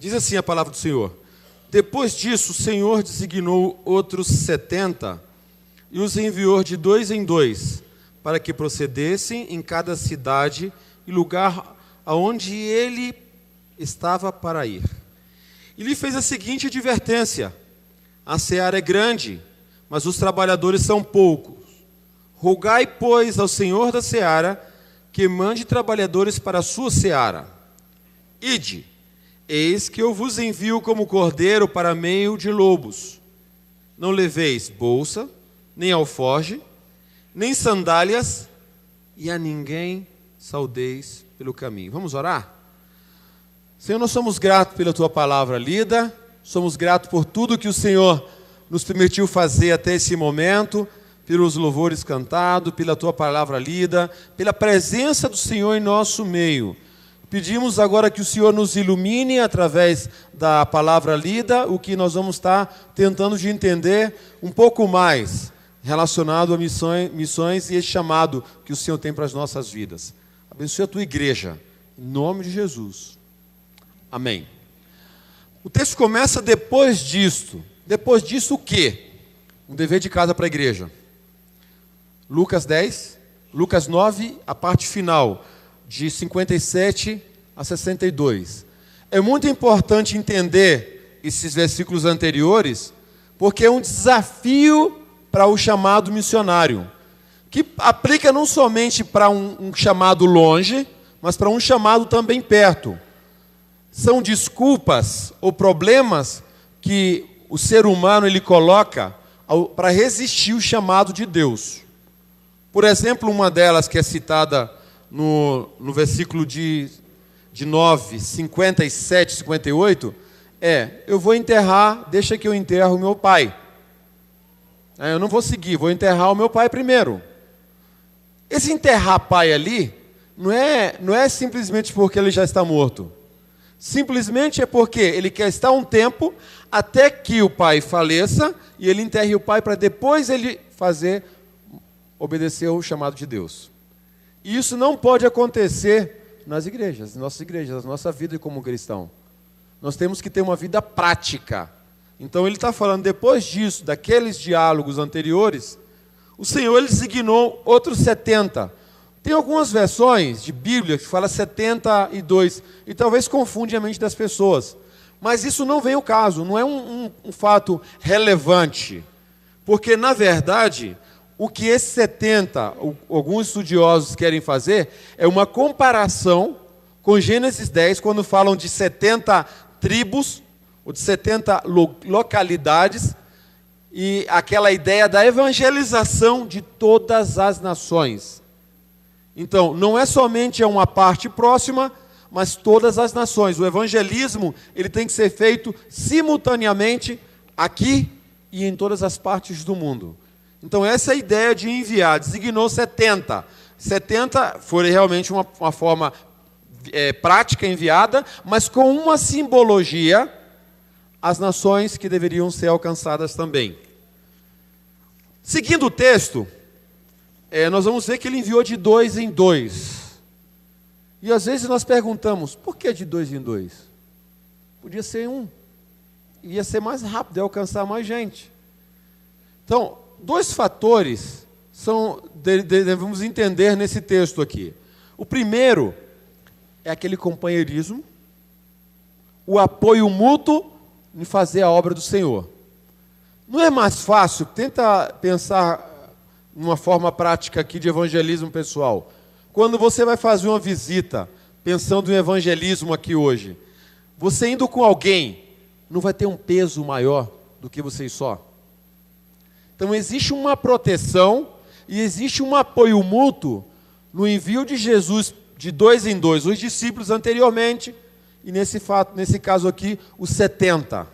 Diz assim a palavra do Senhor: depois disso, o Senhor designou outros 70 e os enviou de 2 em 2, para que procedessem em cada cidade e lugar aonde ele estava para ir. E lhe fez a seguinte advertência: a seara é grande, mas os trabalhadores são poucos. Rogai, pois, ao Senhor da seara que mande trabalhadores para a sua seara. Ide, eis que eu vos envio como cordeiro para meio de lobos. Não leveis bolsa, nem alforge, nem sandálias, e a ninguém saudeis pelo caminho. Vamos orar? Senhor, nós somos gratos pela Tua palavra lida, somos gratos por tudo que o Senhor nos permitiu fazer até esse momento, pelos louvores cantados, pela Tua palavra lida, pela presença do Senhor em nosso meio. Pedimos agora que o Senhor nos ilumine através da palavra lida, o que nós vamos estar tentando de entender um pouco mais relacionado a missões e esse chamado que o Senhor tem para as nossas vidas. Abençoe a Tua igreja, em nome de Jesus. Amém. O texto começa depois disto. Depois disso o quê? Um dever de casa para a igreja. Lucas 10, Lucas 9, a parte final, de 57 a 62. É muito importante entender esses versículos anteriores, porque é um desafio para o chamado missionário, que aplica não somente para um chamado longe, mas para um chamado também perto. São desculpas ou problemas que o ser humano ele coloca para resistir o chamado de Deus. Por exemplo, uma delas que é citada no versículo de 9, 57, 58, eu vou enterrar, deixa que eu enterro o meu pai. Eu não vou seguir, vou enterrar o meu pai primeiro. Esse enterrar pai ali, não é simplesmente porque ele já está morto. Simplesmente é porque ele quer estar um tempo até que o pai faleça e ele enterre o pai para depois ele obedecer ao chamado de Deus. E isso não pode acontecer nas igrejas, na nossa vida como cristão. Nós temos que ter uma vida prática. Então ele está falando, depois disso, daqueles diálogos anteriores, o Senhor ele designou outros 70. Tem algumas versões de Bíblia que fala 72, e talvez confunde a mente das pessoas. Mas isso não vem ao caso, não é um fato relevante. Porque, na verdade, o que esses 70, alguns estudiosos querem fazer, é uma comparação com Gênesis 10, quando falam de 70 tribos, ou de 70 localidades, e aquela ideia da evangelização de todas as nações. Então, não é somente uma parte próxima, mas todas as nações. O evangelismo ele tem que ser feito simultaneamente aqui e em todas as partes do mundo. Então, essa é a ideia de enviar. Designou 70. 70 foi realmente uma forma prática enviada, mas com uma simbologia às nações que deveriam ser alcançadas também. Seguindo o texto, nós vamos ver que ele enviou de 2 em 2. E às vezes nós perguntamos, por que de 2 em 2? Podia ser um. Ia ser mais rápido, ia alcançar mais gente. Então, 2 fatores devemos entender nesse texto aqui. O primeiro é aquele companheirismo, o apoio mútuo em fazer a obra do Senhor. Não é mais fácil, tenta pensar numa forma prática aqui de evangelismo pessoal. Quando você vai fazer uma visita, pensando em evangelismo aqui hoje, você indo com alguém, não vai ter um peso maior do que vocês só. Então existe uma proteção e existe um apoio mútuo no envio de Jesus de 2 em 2, os discípulos anteriormente, e nesse caso aqui, os 70.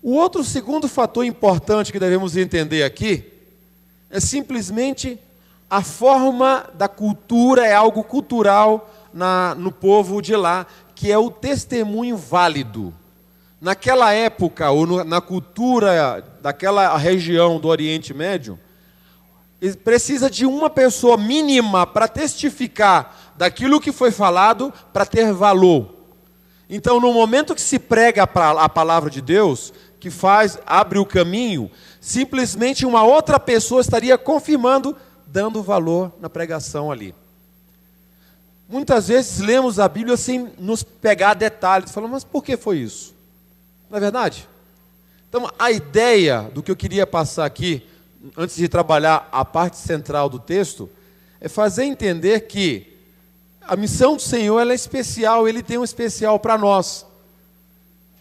O outro segundo fator importante que devemos entender aqui é simplesmente a forma da cultura, é algo cultural no povo de lá, que é o testemunho válido. Naquela época, ou na cultura daquela região do Oriente Médio, precisa de uma pessoa mínima para testificar daquilo que foi falado, para ter valor. Então, no momento que se prega a palavra de Deus, que abre o caminho, simplesmente uma outra pessoa estaria confirmando, dando valor na pregação ali. Muitas vezes lemos a Bíblia sem nos pegar detalhes, falamos, mas por que foi isso? Não é verdade? Então, a ideia do que eu queria passar aqui, antes de trabalhar a parte central do texto, é fazer entender que a missão do Senhor ela é especial, Ele tem um especial para nós.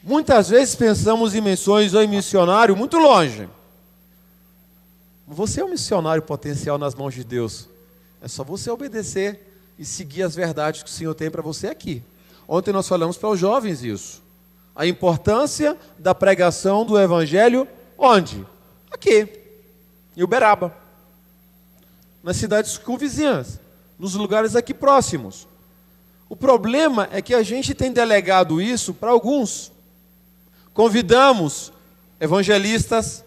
Muitas vezes pensamos em missões ou em missionário muito longe. Você é um missionário potencial nas mãos de Deus. É só você obedecer e seguir as verdades que o Senhor tem para você aqui. Ontem nós falamos para os jovens isso. A importância da pregação do Evangelho, onde? Aqui, em Uberaba. Nas cidades circunvizinhas, nos lugares aqui próximos. O problema é que a gente tem delegado isso para alguns. Convidamos evangelistas,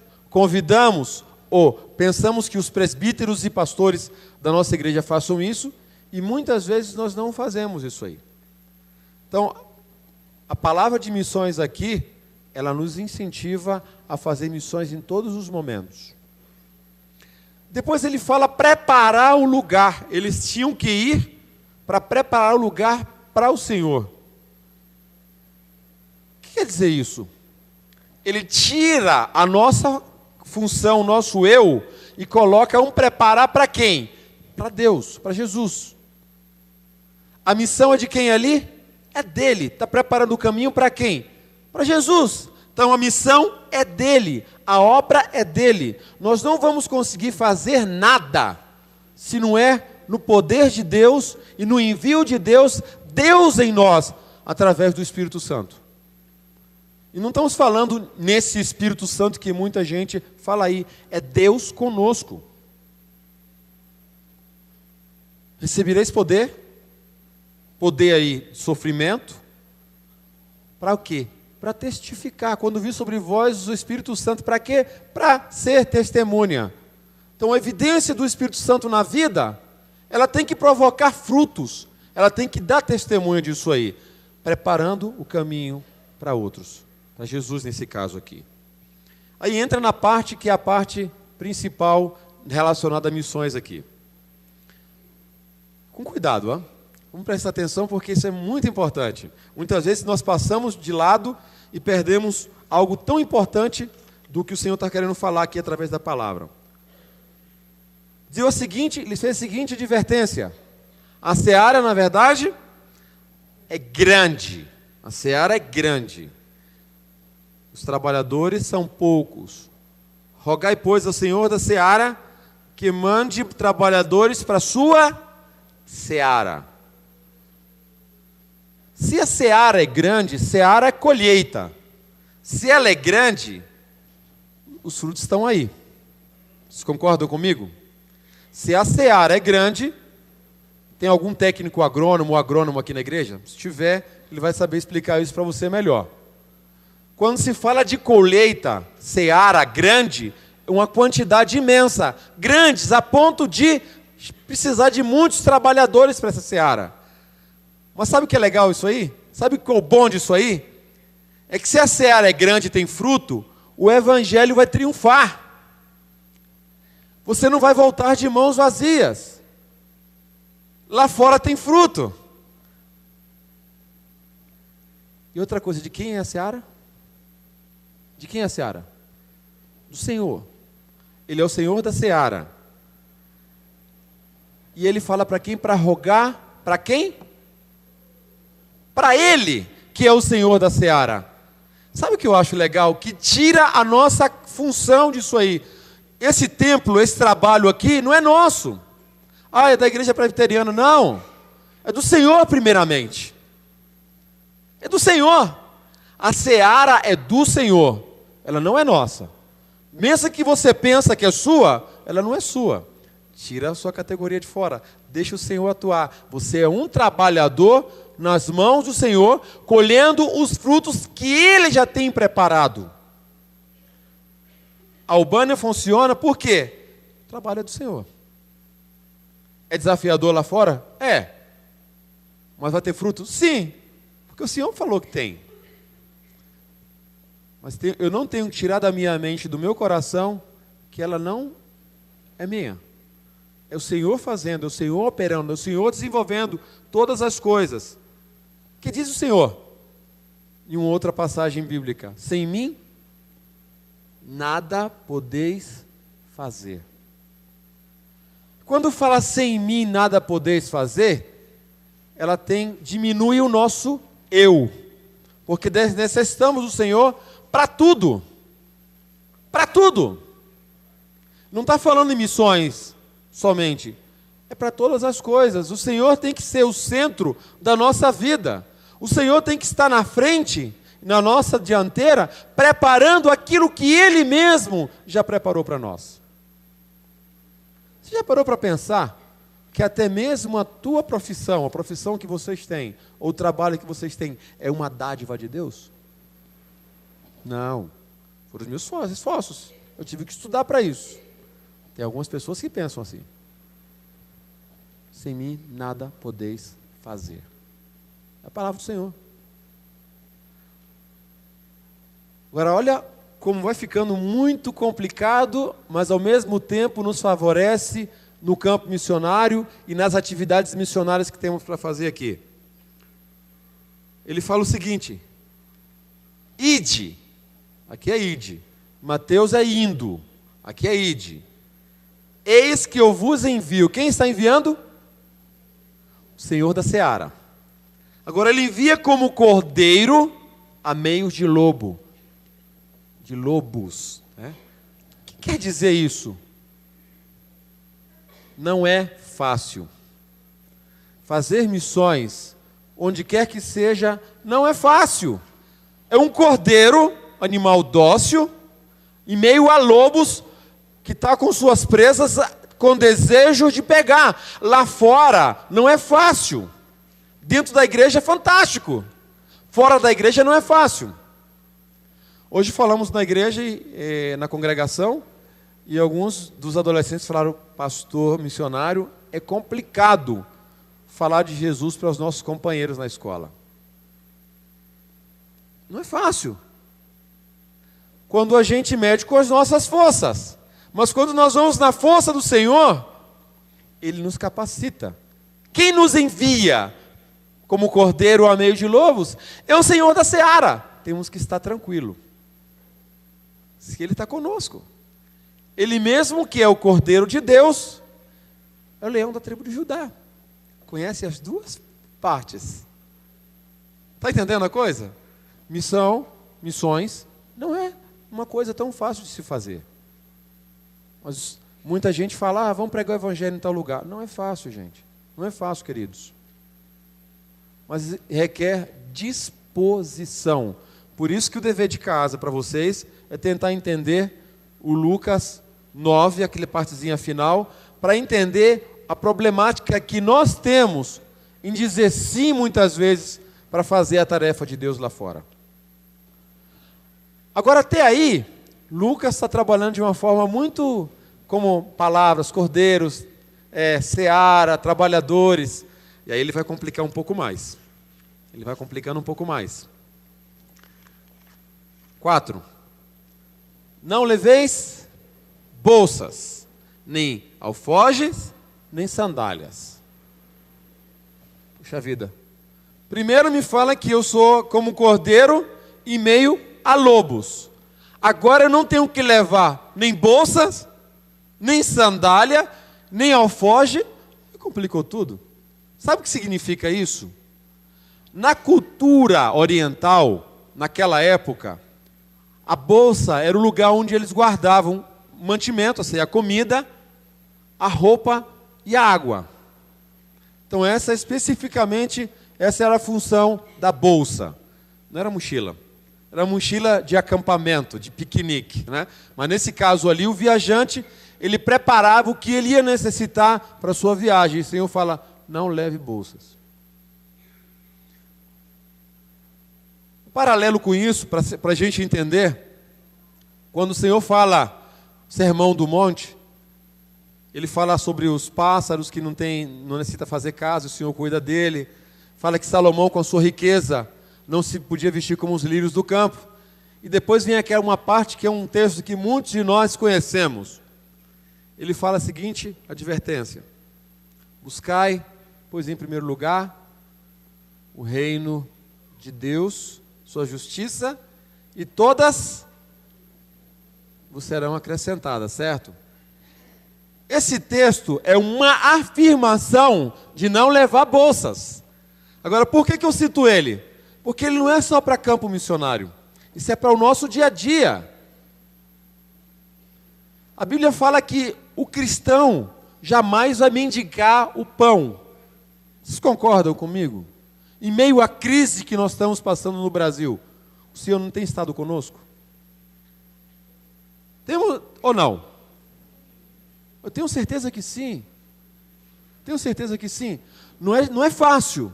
pensamos que os presbíteros e pastores da nossa igreja façam isso, e muitas vezes nós não fazemos isso aí. Então, a palavra de missões aqui, ela nos incentiva a fazer missões em todos os momentos. Depois ele fala preparar o lugar. Eles tinham que ir para preparar o lugar para o Senhor. O que quer dizer isso? Ele tira a nossa função, o nosso eu, e coloca um preparar para quem? Para Deus, para Jesus. A missão é de quem ali? É dele. Está preparando o caminho para quem? Para Jesus. Então a missão é dele, a obra é dele. Nós não vamos conseguir fazer nada se não é no poder de Deus e no envio de Deus, Deus em nós, através do Espírito Santo. E não estamos falando nesse Espírito Santo que muita gente fala aí, é Deus conosco. Recebereis poder? Poder aí, sofrimento. Para o quê? Para testificar. Quando vir sobre vós o Espírito Santo, para quê? Para ser testemunha. Então a evidência do Espírito Santo na vida, ela tem que provocar frutos. Ela tem que dar testemunha disso aí. Preparando o caminho para outros. Para Jesus nesse caso aqui. Aí entra na parte que é a parte principal relacionada a missões aqui. Com cuidado, ó. Vamos prestar atenção porque isso é muito importante. Muitas vezes nós passamos de lado e perdemos algo tão importante do que o Senhor está querendo falar aqui através da palavra. Ele fez a seguinte advertência. A seara, na verdade, é grande. A seara é grande. Os trabalhadores são poucos. Rogai, pois, ao Senhor da seara que mande trabalhadores para a sua seara. Se a seara é grande, seara é colheita. Se ela é grande, os frutos estão aí. Vocês concordam comigo? Se a seara é grande, tem algum técnico agrônomo aqui na igreja? Se tiver, ele vai saber explicar isso para você melhor. Quando se fala de colheita, seara grande, é uma quantidade imensa, grandes a ponto de precisar de muitos trabalhadores para essa seara. Mas sabe o que é legal isso aí? Sabe o que é o bom disso aí? É que se a seara é grande e tem fruto, o evangelho vai triunfar. Você não vai voltar de mãos vazias. Lá fora tem fruto. E outra coisa, de quem é a seara? De quem é a seara? Do Senhor. Ele é o Senhor da seara. E ele fala para quem? Para rogar, para quem? Para Ele, que é o Senhor da seara. Sabe o que eu acho legal? Que tira a nossa função disso aí. Esse templo, esse trabalho aqui, não é nosso. Ah, é da igreja presbiteriana. Não. É do Senhor primeiramente. É do Senhor. A seara é do Senhor. Ela não é nossa. Mesmo que você pensa que é sua, ela não é sua. Tira a sua categoria de fora. Deixa o Senhor atuar. Você é um trabalhador nas mãos do Senhor, colhendo os frutos que Ele já tem preparado. A Albânia funciona por quê? O trabalho é do Senhor. É desafiador lá fora? É. Mas vai ter fruto? Sim. Porque o Senhor falou que tem. Mas eu não tenho que tirar da minha mente, do meu coração, que ela não é minha. É o Senhor fazendo, é o Senhor operando, é o Senhor desenvolvendo todas as coisas. O que diz o Senhor? Em uma outra passagem bíblica: sem mim, nada podeis fazer. Quando fala sem mim, nada podeis fazer, ela diminui o nosso eu. Porque necessitamos do Senhor para tudo. Para tudo. Não está falando em missões somente. É para todas as coisas. O Senhor tem que ser o centro da nossa vida. O Senhor tem que estar na frente, na nossa dianteira, preparando aquilo que Ele mesmo já preparou para nós. Você já parou para pensar que até mesmo a tua profissão, a profissão que vocês têm, ou o trabalho que vocês têm, é uma dádiva de Deus? Não. Foram os meus esforços. Eu tive que estudar para isso. Tem algumas pessoas que pensam assim: sem mim nada podeis fazer. É a palavra do Senhor. Agora olha como vai ficando muito complicado, mas ao mesmo tempo nos favorece no campo missionário e nas atividades missionárias que temos para fazer aqui. Ele fala o seguinte: ide. Aqui é ide. Mateus é indo. Aqui é ide. Eis que eu vos envio. Quem está enviando? O Senhor da Seara. Agora ele envia como cordeiro a meio de lobo. De lobos. Né? O que quer dizer isso? Não é fácil. Fazer missões, onde quer que seja, não é fácil. É um cordeiro, animal dócil, em meio a lobos, que está com suas presas com desejo de pegar. Lá fora não é fácil. Dentro da igreja é fantástico. Fora da igreja não é fácil. Hoje falamos na igreja, na congregação, e alguns dos adolescentes falaram: pastor, missionário, é complicado falar de Jesus para os nossos companheiros na escola. Não é fácil. Quando a gente mede com as nossas forças. Mas quando nós vamos na força do Senhor, Ele nos capacita. Quem nos envia como cordeiro a meio de lobos é o Senhor da Seara. Temos que estar tranquilo. Se Ele está conosco. Ele mesmo, que é o cordeiro de Deus, é o leão da tribo de Judá. Conhece as duas partes. Está entendendo a coisa? Missões, não é uma coisa tão fácil de se fazer. Mas muita gente fala: vamos pregar o evangelho em tal lugar. Não é fácil, gente. Não é fácil, queridos. Mas requer disposição. Por isso que o dever de casa para vocês é tentar entender o Lucas 9, aquela partezinha final, para entender a problemática que nós temos em dizer sim muitas vezes para fazer a tarefa de Deus lá fora. Agora, até aí, Lucas está trabalhando de uma forma muito, como palavras, cordeiros, seara, trabalhadores, e aí ele vai complicar um pouco mais. Ele vai complicando um pouco mais. 4. Não leveis bolsas, nem alforjes, nem sandálias. Puxa vida. Primeiro me fala que eu sou como cordeiro em meio a lobos. Agora eu não tenho que levar nem bolsas, nem sandália, nem alforje. Complicou tudo. Sabe o que significa isso? Na cultura oriental, naquela época, a bolsa era o lugar onde eles guardavam mantimento, ou seja, a comida, a roupa e a água. Então especificamente, essa era a função da bolsa. Não era mochila. Era mochila de acampamento, de piquenique, né? Mas nesse caso ali, o viajante, ele preparava o que ele ia necessitar para a sua viagem. E o Senhor fala: não leve bolsas. Paralelo com isso, para a gente entender, quando o Senhor fala Sermão do Monte, Ele fala sobre os pássaros que não necessita fazer casa, o Senhor cuida dele. Fala que Salomão, com a sua riqueza, não se podia vestir como os lírios do campo. E depois vem aquela uma parte que é um texto que muitos de nós conhecemos. Ele fala a seguinte advertência: buscai, pois em primeiro lugar, o reino de Deus, sua justiça, e todas vos serão acrescentadas, certo? Esse texto é uma afirmação de não levar bolsas. Agora, por que eu cito ele? Porque ele não é só para campo missionário. Isso é para o nosso dia a dia. A Bíblia fala que o cristão jamais vai mendigar o pão. Vocês concordam comigo? Em meio à crise que nós estamos passando no Brasil, o Senhor não tem estado conosco? Temos ou não? Eu tenho certeza que sim. Tenho certeza que sim. Não é fácil,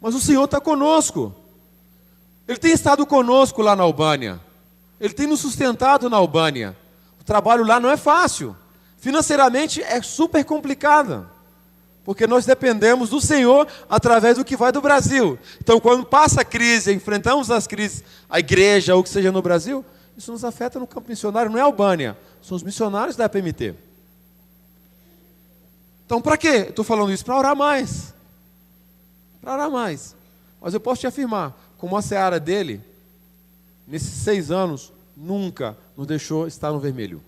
mas o Senhor está conosco. Ele tem estado conosco lá na Albânia. Ele tem nos sustentado na Albânia. O trabalho lá não é fácil. Financeiramente é super complicado, porque nós dependemos do Senhor através do que vai do Brasil. Então, quando passa a crise, enfrentamos as crises, a igreja ou o que seja no Brasil, isso nos afeta no campo missionário. Não é a Albânia, são os missionários da PMT. Então, para quê? Estou falando isso para orar mais. Para orar mais. Mas eu posso te afirmar, como a seara dele, nesses 6 anos, nunca nos deixou estar no vermelho.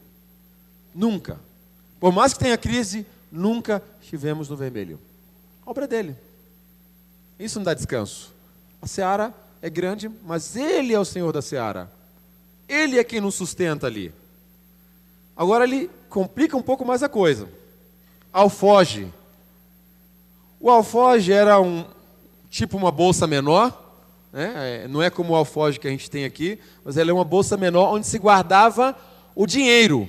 Nunca. Por mais que tenha crise, nunca estivemos no vermelho. Obra dele. Isso não dá descanso. A seara é grande, mas ele é o Senhor da seara. Ele é quem nos sustenta ali. Agora ele complica um pouco mais a coisa. Alfoge. O alfoge era tipo uma bolsa menor, né? Não é como o alfoge que a gente tem aqui, mas ela é uma bolsa menor onde se guardava o dinheiro.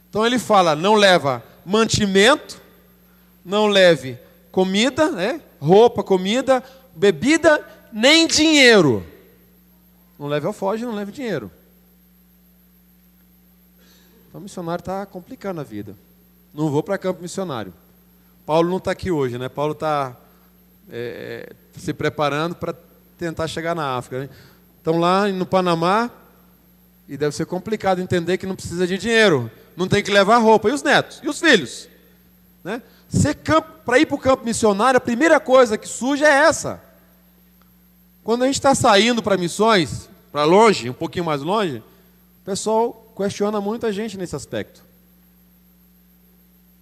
Então ele fala, não leva mantimento, não leve comida, né? Roupa, comida, bebida, nem dinheiro. Não leve alfoge, não leve dinheiro. Então o missionário está complicando a vida. Não vou para campo missionário. Paulo não está aqui hoje, né? Paulo está se preparando para tentar chegar na África, né? Estão lá no Panamá e deve ser complicado entender que não precisa de dinheiro. Não tem que levar roupa. E os netos? E os filhos? Né? Para ir para o campo missionário, a primeira coisa que surge é essa. Quando a gente está saindo para missões, para longe, um pouquinho mais longe, o pessoal questiona muito a gente nesse aspecto.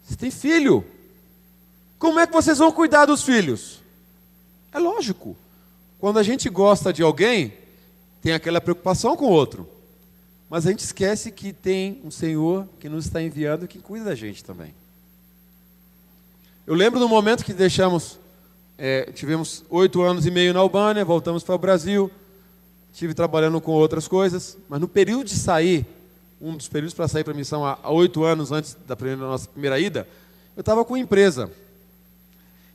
Você tem filho. Como é que vocês vão cuidar dos filhos? É lógico. Quando a gente gosta de alguém, tem aquela preocupação com o outro. Mas a gente esquece que tem um Senhor que nos está enviando e que cuida da gente também. Eu lembro do momento que tivemos 8 anos e meio na Albânia, voltamos para o Brasil, estive trabalhando com outras coisas, mas no período de sair, um dos períodos para sair para a missão há 8 anos antes da nossa primeira ida, eu estava com empresa.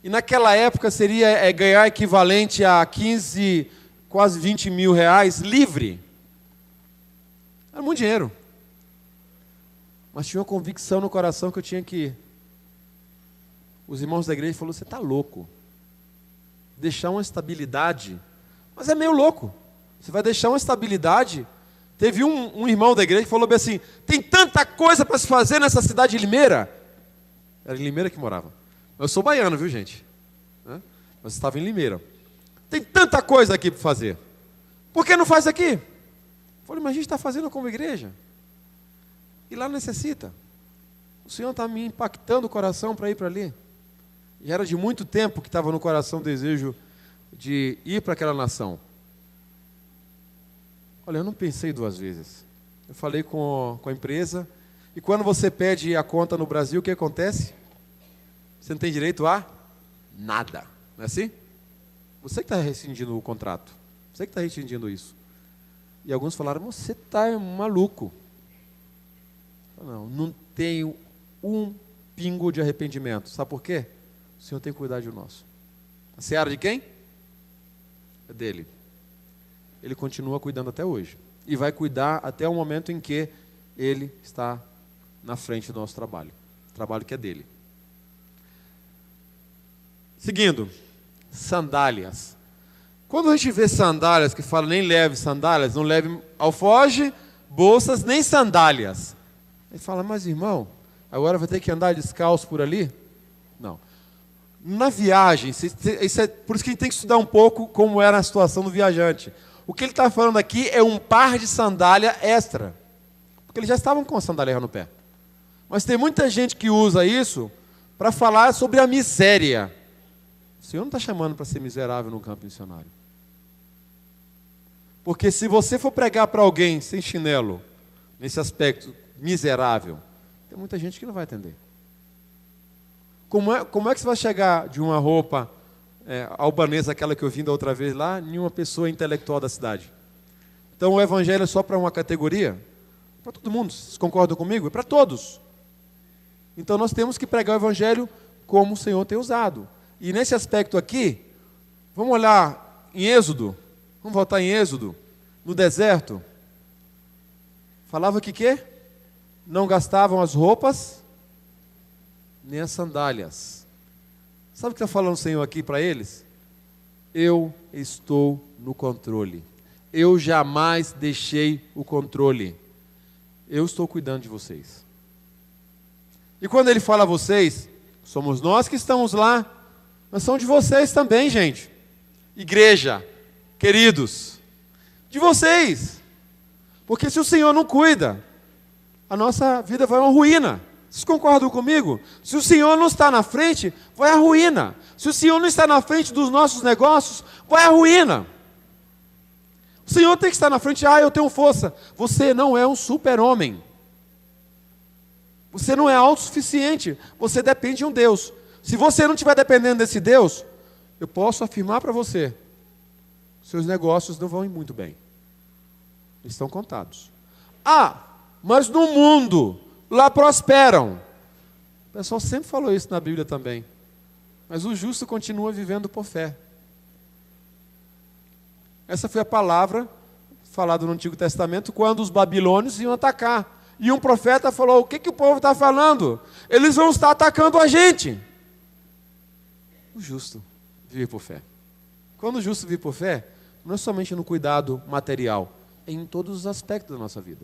E naquela época seria ganhar equivalente a 15, quase 20 mil reais livre. Era muito dinheiro. Mas tinha uma convicção no coração que eu tinha que ir. Os irmãos da igreja falaram, você está louco. Deixar uma estabilidade. Mas é meio louco. Você vai deixar uma estabilidade. Teve um irmão da igreja que falou bem assim, tem tanta coisa para se fazer nessa cidade de Limeira. Era em Limeira que morava. Eu sou baiano, viu, gente? Mas estava em Limeira. Tem tanta coisa aqui para fazer. Por que não faz aqui? Eu falei, mas a gente está fazendo como igreja. E lá necessita. O Senhor está me impactando o coração para ir para ali. E era de muito tempo que estava no coração o desejo de ir para aquela nação. Olha, eu não pensei 2 vezes. Eu falei com a empresa. E quando você pede a conta no Brasil, o que acontece? Você não tem direito a nada. Não é assim? Você que está rescindindo o contrato. Você que está rescindindo isso. E alguns falaram, você está maluco. Não tenho um pingo de arrependimento. Sabe por quê? O Senhor tem que cuidar de nosso. A seara de quem? É dele. Ele continua cuidando até hoje. E vai cuidar até o momento em que ele está na frente do nosso trabalho. O trabalho que é dele. Seguindo. Sandálias. Quando a gente vê sandálias que fala nem leve sandálias, não leve alforje, bolsas, nem sandálias. Ele fala, mas irmão, agora vai ter que andar descalço por ali? Não. Na viagem, por isso que a gente tem que estudar um pouco como era a situação do viajante. O que ele está falando aqui é um par de sandália extra. Porque eles já estavam com a sandália no pé. Mas tem muita gente que usa isso para falar sobre a miséria. O Senhor não está chamando para ser miserável no campo missionário. Porque se você for pregar para alguém sem chinelo, nesse aspecto miserável, tem muita gente que não vai atender. Como é que você vai chegar de uma roupa albanesa, aquela que eu vim da outra vez lá, em uma pessoa intelectual da cidade? Então o evangelho é só para uma categoria? Para todo mundo, vocês concordam comigo? É para todos. Então nós temos que pregar o evangelho como o Senhor tem usado. E nesse aspecto aqui, vamos olhar em Êxodo, vamos voltar em Êxodo, no deserto. Falava que quê? Não gastavam as roupas, nem as sandálias. Sabe o que está falando o Senhor aqui para eles? Eu estou no controle. Eu jamais deixei o controle. Eu estou cuidando de vocês. E quando ele fala a vocês, somos nós que estamos lá, mas são de vocês também, gente. Igreja, queridos, de vocês. Porque se o Senhor não cuida, a nossa vida vai a uma ruína. Vocês concordam comigo? Se o Senhor não está na frente, vai à ruína. Se o Senhor não está na frente dos nossos negócios, vai à ruína. O Senhor tem que estar na frente. Eu tenho força. Você não é um super-homem. Você não é autossuficiente. Você depende de um Deus. Se você não estiver dependendo desse Deus, eu posso afirmar para você, seus negócios não vão ir muito bem. Eles estão contados. Mas no mundo, lá prosperam. O pessoal sempre falou isso na Bíblia também. Mas o justo continua vivendo por fé. Essa foi a palavra falada no Antigo Testamento quando os babilônios iam atacar. E um profeta falou, o que o povo está falando? Eles vão estar atacando a gente. O justo vive por fé. Quando o justo vive por fé, não é somente no cuidado material, é em todos os aspectos da nossa vida.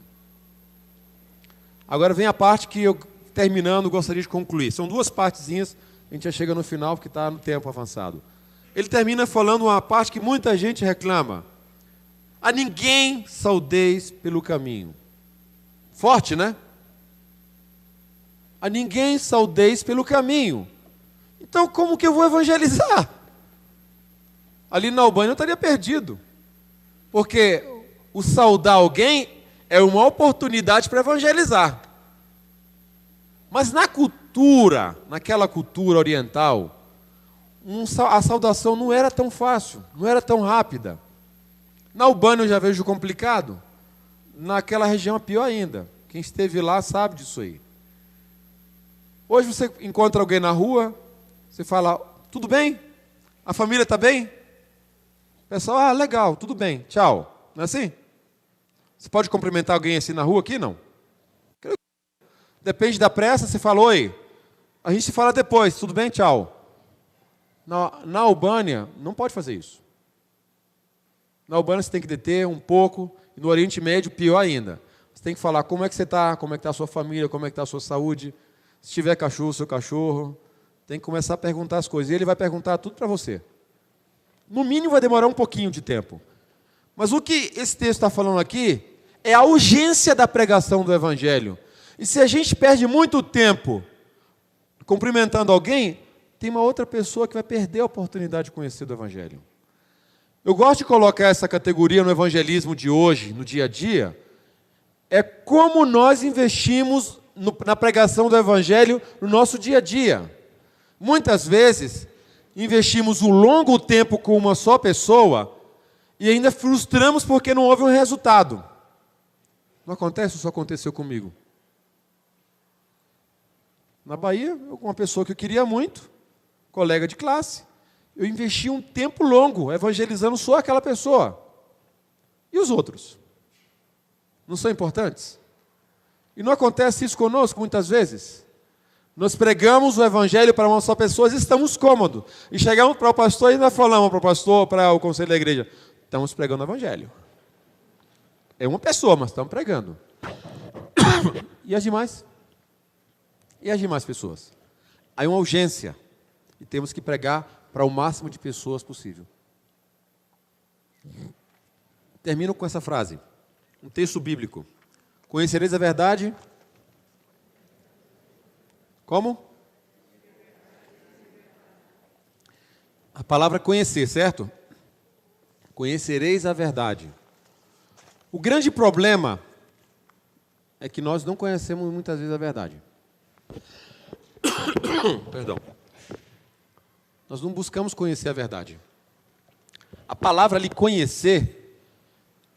Agora vem a parte que eu, terminando, gostaria de concluir. São duas partezinhas, a gente já chega no final porque está no tempo avançado. Ele termina falando uma parte que muita gente reclama. A ninguém saudeis pelo caminho. Forte, né? A ninguém saudeis pelo caminho. Então, como que eu vou evangelizar? Ali na Albânia eu estaria perdido. Porque o saudar alguém é uma oportunidade para evangelizar. Mas naquela cultura oriental, a saudação não era tão fácil, não era tão rápida. Na Albânia eu já vejo complicado. Naquela região é pior ainda. Quem esteve lá sabe disso aí. Hoje você encontra alguém na rua, você fala, tudo bem? A família está bem? O pessoal, legal, tudo bem, tchau. Não é assim? Você pode cumprimentar alguém assim na rua aqui? Não. Depende da pressa, você fala, oi. A gente se fala depois, tudo bem, tchau. Na Albânia, não pode fazer isso. Na Albânia você tem que deter um pouco, e no Oriente Médio, pior ainda. Você tem que falar como é que você está, como é que está a sua família, como é que está a sua saúde. Se tiver cachorro, seu cachorro. Tem que começar a perguntar as coisas. E ele vai perguntar tudo para você. No mínimo vai demorar um pouquinho de tempo. Mas o que esse texto está falando aqui é a urgência da pregação do Evangelho. E se a gente perde muito tempo cumprimentando alguém, tem uma outra pessoa que vai perder a oportunidade de conhecer do Evangelho. Eu gosto de colocar essa categoria no evangelismo de hoje, no dia a dia, é como nós investimos na pregação do Evangelho no nosso dia a dia. Muitas vezes, investimos um longo tempo com uma só pessoa e ainda frustramos porque não houve um resultado. Não acontece? Isso aconteceu comigo. Na Bahia, eu com uma pessoa que eu queria muito, colega de classe, eu investi um tempo longo evangelizando só aquela pessoa. E os outros? Não são importantes? E não acontece isso conosco muitas vezes? Nós pregamos o evangelho para uma só pessoa e estamos cômodos. E chegamos para o pastor e ainda falamos para o pastor, para o conselho da igreja. Estamos pregando o evangelho. É uma pessoa, mas estamos pregando. E as demais? E as demais pessoas? Há uma urgência. E temos que pregar para o máximo de pessoas possível. Termino com essa frase. Um texto bíblico. Conhecereis a verdade... Como? A palavra conhecer, certo? Conhecereis a verdade. O grande problema é que nós não conhecemos muitas vezes a verdade. Perdão. Nós não buscamos conhecer a verdade. A palavra ali conhecer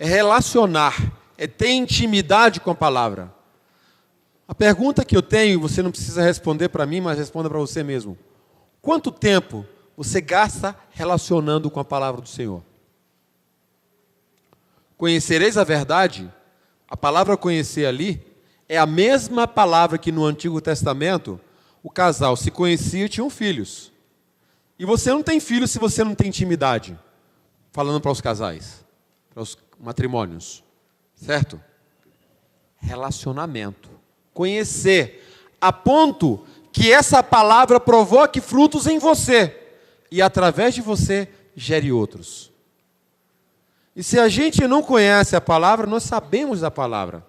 é relacionar, é ter intimidade com a palavra. A pergunta que eu tenho, você não precisa responder para mim, mas responda para você mesmo. Quanto tempo você gasta relacionando com a palavra do Senhor? Conhecereis a verdade? A palavra conhecer ali é a mesma palavra que no Antigo Testamento o casal se conhecia e tinham filhos. E você não tem filhos se você não tem intimidade. Falando para os casais, para os matrimônios. Certo? Relacionamento. Conhecer, a ponto que essa palavra provoque frutos em você e através de você gere outros. E se a gente não conhece a palavra, nós sabemos da palavra.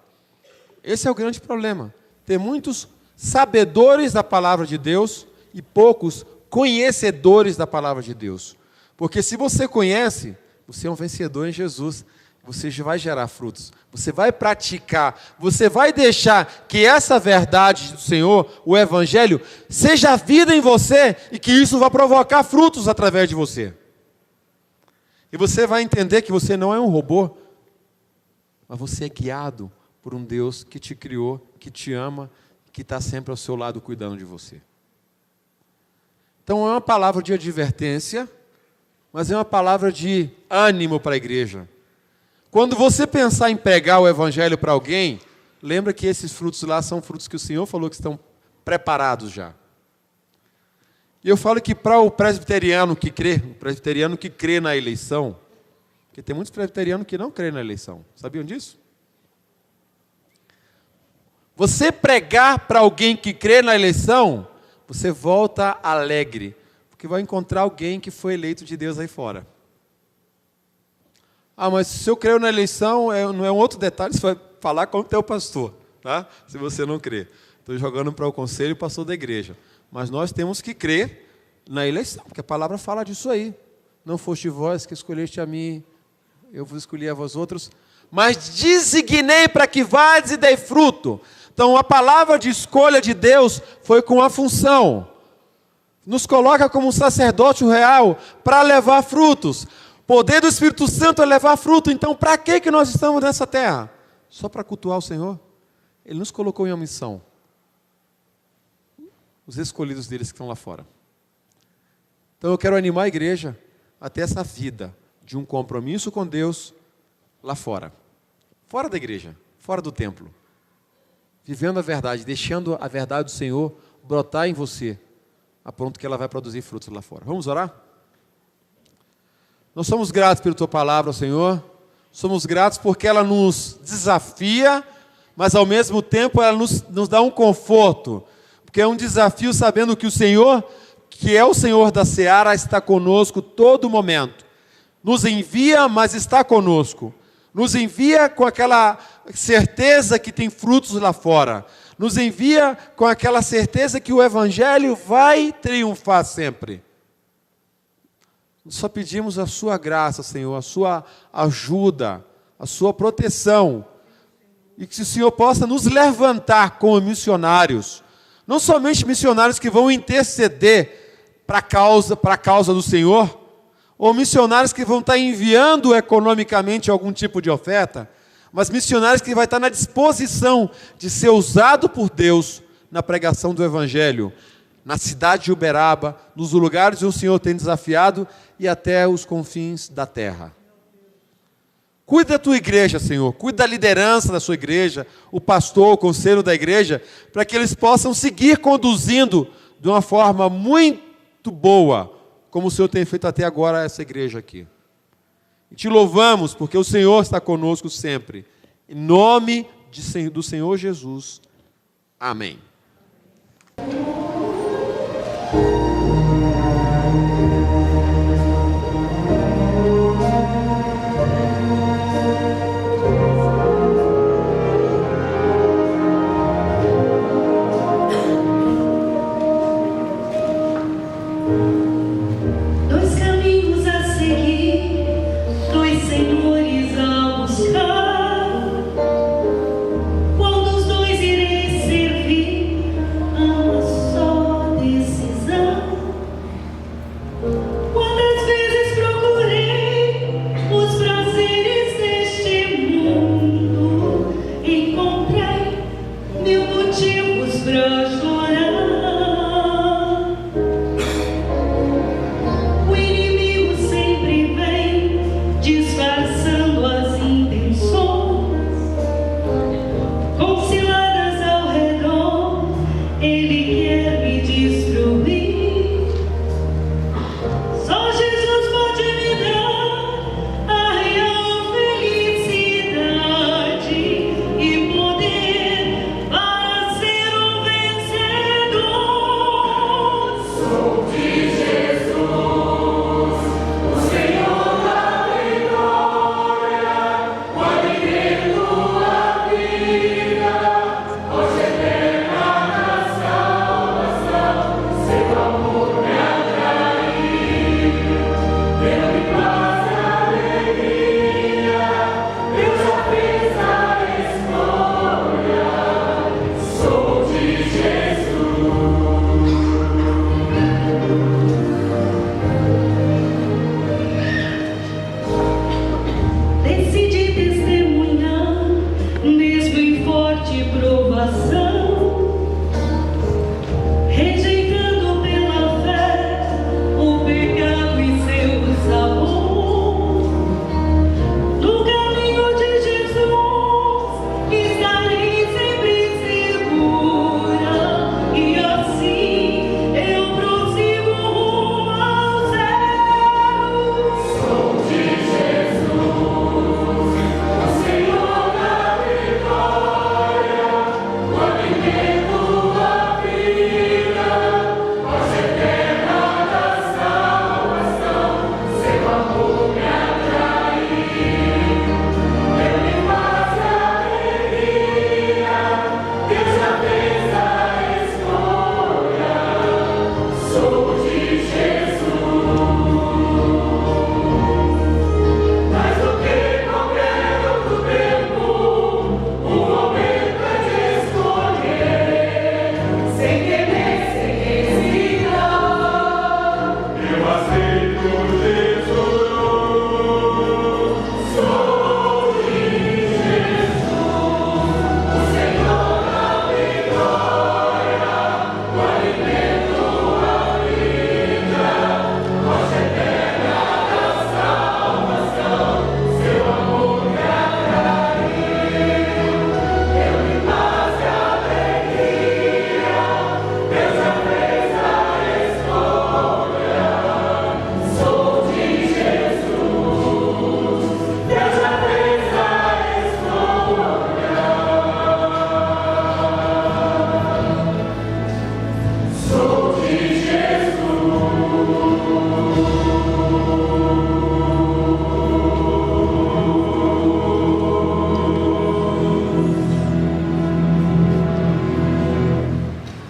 Esse é o grande problema. Tem muitos sabedores da palavra de Deus e poucos conhecedores da palavra de Deus. Porque se você conhece, você é um vencedor em Jesus. Você vai gerar frutos, você vai praticar, você vai deixar que essa verdade do Senhor, o Evangelho, seja vida em você e que isso vai provocar frutos através de você. E você vai entender que você não é um robô, mas você é guiado por um Deus que te criou, que te ama, que está sempre ao seu lado cuidando de você. Então é uma palavra de advertência, mas é uma palavra de ânimo para a igreja. Quando você pensar em pregar o evangelho para alguém, lembra que esses frutos lá são frutos que o Senhor falou que estão preparados já. E eu falo que para o presbiteriano que crê na eleição, porque tem muitos presbiterianos que não creem na eleição. Sabiam disso? Você pregar para alguém que crê na eleição, você volta alegre, porque vai encontrar alguém que foi eleito de Deus aí fora. Ah, mas se eu creio na eleição, não é um outro detalhe, você vai falar com o teu pastor, tá? Se você não crê. Estou jogando para o conselho e o pastor da igreja. Mas nós temos que crer na eleição, porque a palavra fala disso aí. Não foste vós que escolheste a mim, eu vos escolhi a vós outros, mas designei para que vades e dei fruto. Então a palavra de escolha de Deus foi com a função. Nos coloca como um sacerdócio real para levar frutos. O poder do Espírito Santo é levar fruto. Então, para que nós estamos nessa terra? Só para cultuar o Senhor? Ele nos colocou em uma missão. Os escolhidos deles que estão lá fora. Então, eu quero animar a igreja a ter essa vida de um compromisso com Deus lá fora. Fora da igreja, fora do templo. Vivendo a verdade, deixando a verdade do Senhor brotar em você, a ponto que ela vai produzir frutos lá fora. Vamos orar? Nós somos gratos pela Tua palavra, Senhor. Somos gratos porque ela nos desafia, mas ao mesmo tempo ela nos dá um conforto. Porque é um desafio sabendo que o Senhor, que é o Senhor da seara, está conosco todo momento. Nos envia, mas está conosco. Nos envia com aquela certeza que tem frutos lá fora. Nos envia com aquela certeza que o Evangelho vai triunfar sempre. Só pedimos a sua graça, Senhor, a sua ajuda, a sua proteção. E que o Senhor possa nos levantar como missionários. Não somente missionários que vão interceder para a causa do Senhor, ou missionários que vão estar enviando economicamente algum tipo de oferta, mas missionários que vai estar na disposição de ser usado por Deus na pregação do Evangelho, na cidade de Uberaba, nos lugares onde o Senhor tem desafiado e até os confins da terra. Cuida da tua igreja, Senhor. Cuida da liderança da sua igreja, o pastor, o conselho da igreja, para que eles possam seguir conduzindo de uma forma muito boa, como o Senhor tem feito até agora essa igreja aqui. E te louvamos, porque o Senhor está conosco sempre. Em nome do Senhor Jesus. Amém.